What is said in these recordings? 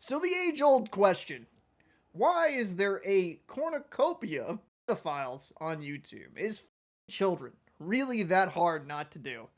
So the age-old question, why is there a cornucopia of pedophiles on YouTube? Is children really that hard not to do?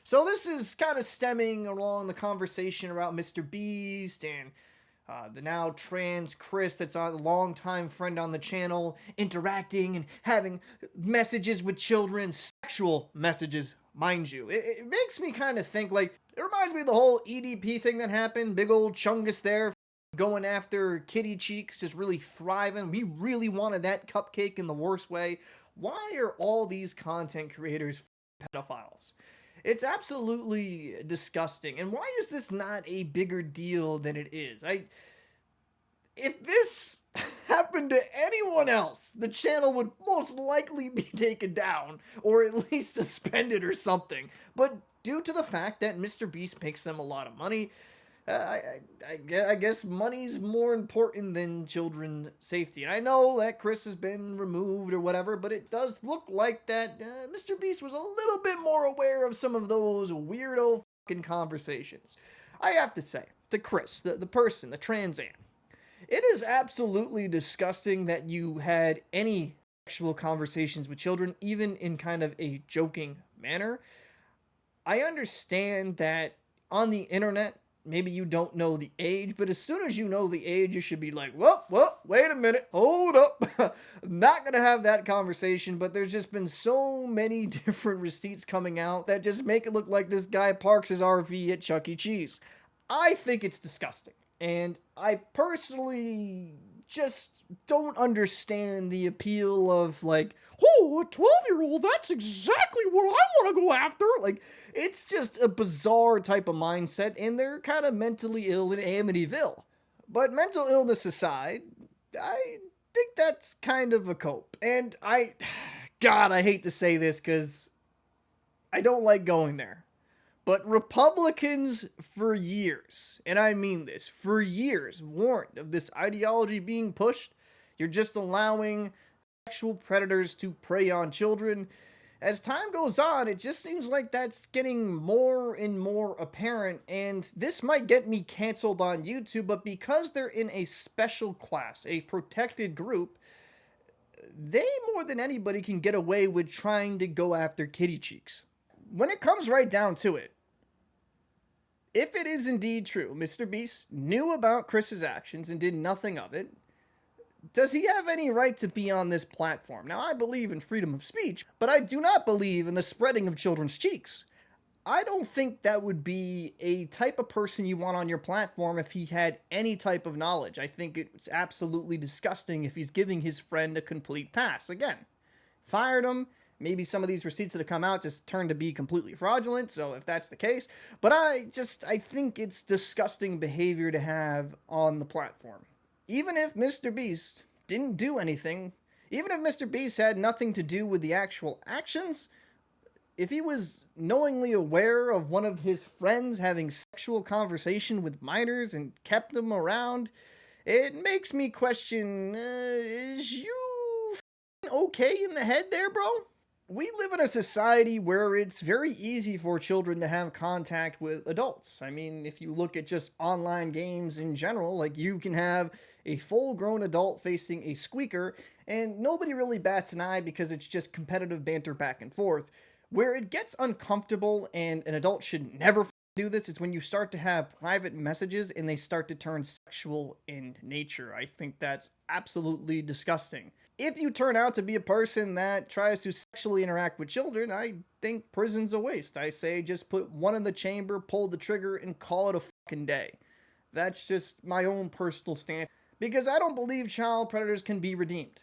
So this is kind of stemming along the conversation about MrBeast and the now trans Chris that's a longtime friend on the channel, interacting and having messages with children, sexual messages, mind you. It makes me kind of think, like, it reminds me of the whole EDP thing that happened. Big old Chungus there going after kitty cheeks, just really thriving. We really wanted that cupcake in the worst way. Why are all these content creators pedophiles? It's absolutely disgusting. And why is this not a bigger deal than it is? If this happened to anyone else, the channel would most likely be taken down or at least suspended or something. But due to the fact that MrBeast makes them a lot of money, I guess money's more important than children's safety. And I know that Chris has been removed or whatever, but it does look like that MrBeast was a little bit more aware of some of those weirdo fucking conversations. I have to say, to Chris, the person, the trans man, it is absolutely disgusting that you had any sexual conversations with children, even in kind of a joking manner. I understand that on the internet, maybe you don't know the age, but as soon as you know the age, you should be like, well, wait a minute, hold up. Not gonna have that conversation, but there's just been so many different receipts coming out that just make it look like this guy parks his RV at Chuck E. Cheese. I think it's disgusting, and I personally just don't understand the appeal of, like, oh, a 12-year-old, that's exactly what I want to go after. Like, it's just a bizarre type of mindset, and they're kind of mentally ill in Amityville. But mental illness aside, I think that's kind of a cope. And God, I hate to say this because I don't like going there. But Republicans for years, and I mean this, for years, warned of this ideology being pushed. You're just allowing sexual predators to prey on children. As time goes on, it just seems like that's getting more and more apparent, and this might get me canceled on YouTube, but because they're in a special class, a protected group, they more than anybody can get away with trying to go after kitty cheeks. When it comes right down to it, if it is indeed true, MrBeast knew about Chris's actions and did nothing of it, does he have any right to be on this platform? Now, I believe in freedom of speech, but I do not believe in the spreading of children's cheeks. I don't think that would be a type of person you want on your platform if he had any type of knowledge. I think it's absolutely disgusting if he's giving his friend a complete pass. Again, fired him. Maybe some of these receipts that have come out just turned to be completely fraudulent, so if that's the case. But I think it's disgusting behavior to have on the platform. Even if MrBeast didn't do anything, even if MrBeast had nothing to do with the actual actions, if he was knowingly aware of one of his friends having sexual conversation with minors and kept them around, it makes me question, is you okay in the head there, bro? We live in a society where it's very easy for children to have contact with adults. I mean, if you look at just online games in general, like, you can have a full-grown adult facing a squeaker, and nobody really bats an eye because it's just competitive banter back and forth. Where it gets uncomfortable, and an adult should never do this, is when you start to have private messages and they start to turn sexual in nature. I think that's absolutely disgusting. If you turn out to be a person that tries to sexually interact with children, I think prison's a waste. I say just put one in the chamber, pull the trigger, and call it a fucking day. That's just my own personal stance, because I don't believe child predators can be redeemed.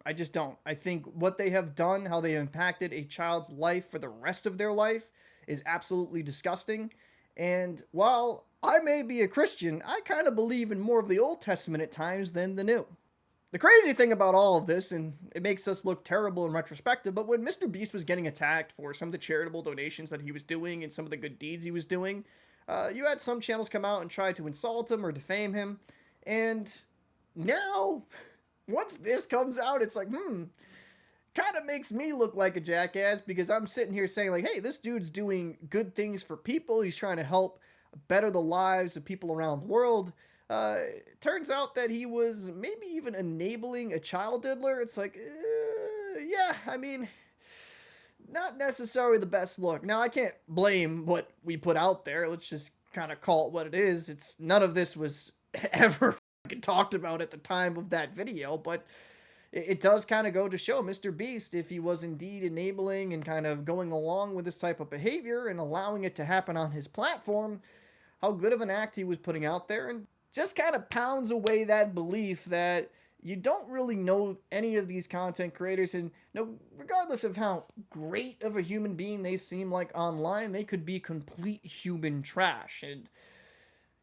I just don't. I think what they have done, how they have impacted a child's life for the rest of their life, is absolutely disgusting. And while I may be a Christian, I kind of believe in more of the Old Testament at times than the New. The crazy thing about all of this, and it makes us look terrible in retrospective, but when MrBeast was getting attacked for some of the charitable donations that he was doing and some of the good deeds he was doing, you had some channels come out and try to insult him or defame him. And now, once this comes out, it's like, kind of makes me look like a jackass, because I'm sitting here saying, like, hey, this dude's doing good things for people. He's trying to help better the lives of people around the world. Turns out that he was maybe even enabling a child diddler. It's like, yeah, I mean, not necessarily the best look. Now, I can't blame what we put out there. Let's just kind of call it what it is. It's none of this was ever talked about at the time of that video, but it does kind of go to show Mr. Beast, if he was indeed enabling and kind of going along with this type of behavior and allowing it to happen on his platform, how good of an act he was putting out there, and just kind of pounds away that belief that you don't really know any of these content creators, and no, regardless of how great of a human being they seem like online, they could be complete human trash. And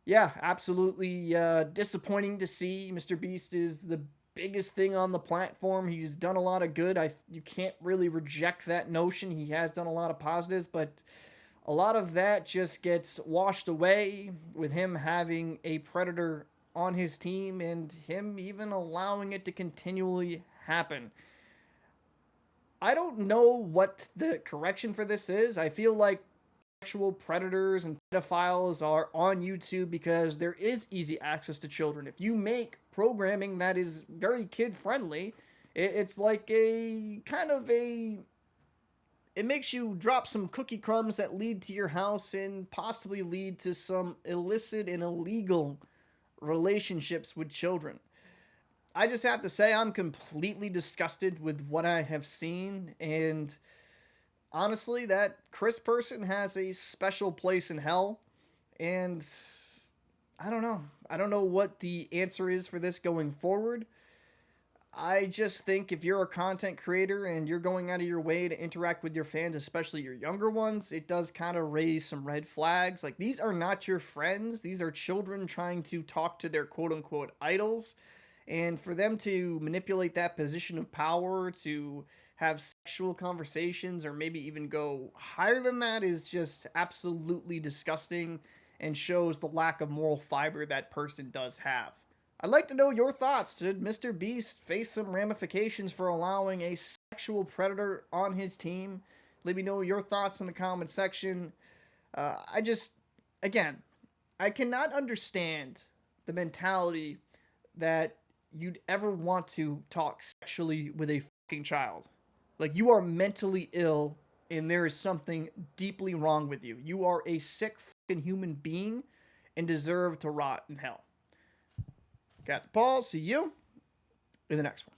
yeah, absolutely disappointing to see. Mr. Beast is the biggest thing on the platform. He's done a lot of good. You can't really reject that notion. He has done a lot of positives, but a lot of that just gets washed away with him having a predator on his team and him even allowing it to continually happen. I don't know what the correction for this is. I feel like sexual predators and pedophiles are on YouTube because there is easy access to children. If you make programming that is very kid friendly, it's like a kind of a, it makes you drop some cookie crumbs that lead to your house and possibly lead to some illicit and illegal relationships with children. I just have to say I'm completely disgusted with what I have seen, and honestly, that Chris person has a special place in hell, and I don't know. I don't know what the answer is for this going forward. I just think if you're a content creator and you're going out of your way to interact with your fans, especially your younger ones, it does kind of raise some red flags. Like, these are not your friends. These are children trying to talk to their quote-unquote idols. And for them to manipulate that position of power to have sexual conversations or maybe even go higher than that is just absolutely disgusting and shows the lack of moral fiber that person does have. I'd like to know your thoughts. Should Mr. Beast face some ramifications for allowing a sexual predator on his team? Let me know your thoughts in the comment section. Again, I cannot understand the mentality that you'd ever want to talk sexually with a fucking child. Like, you are mentally ill and there is something deeply wrong with you. You are a sick fucking human being and deserve to rot in hell. Got the Paul. See you in the next one.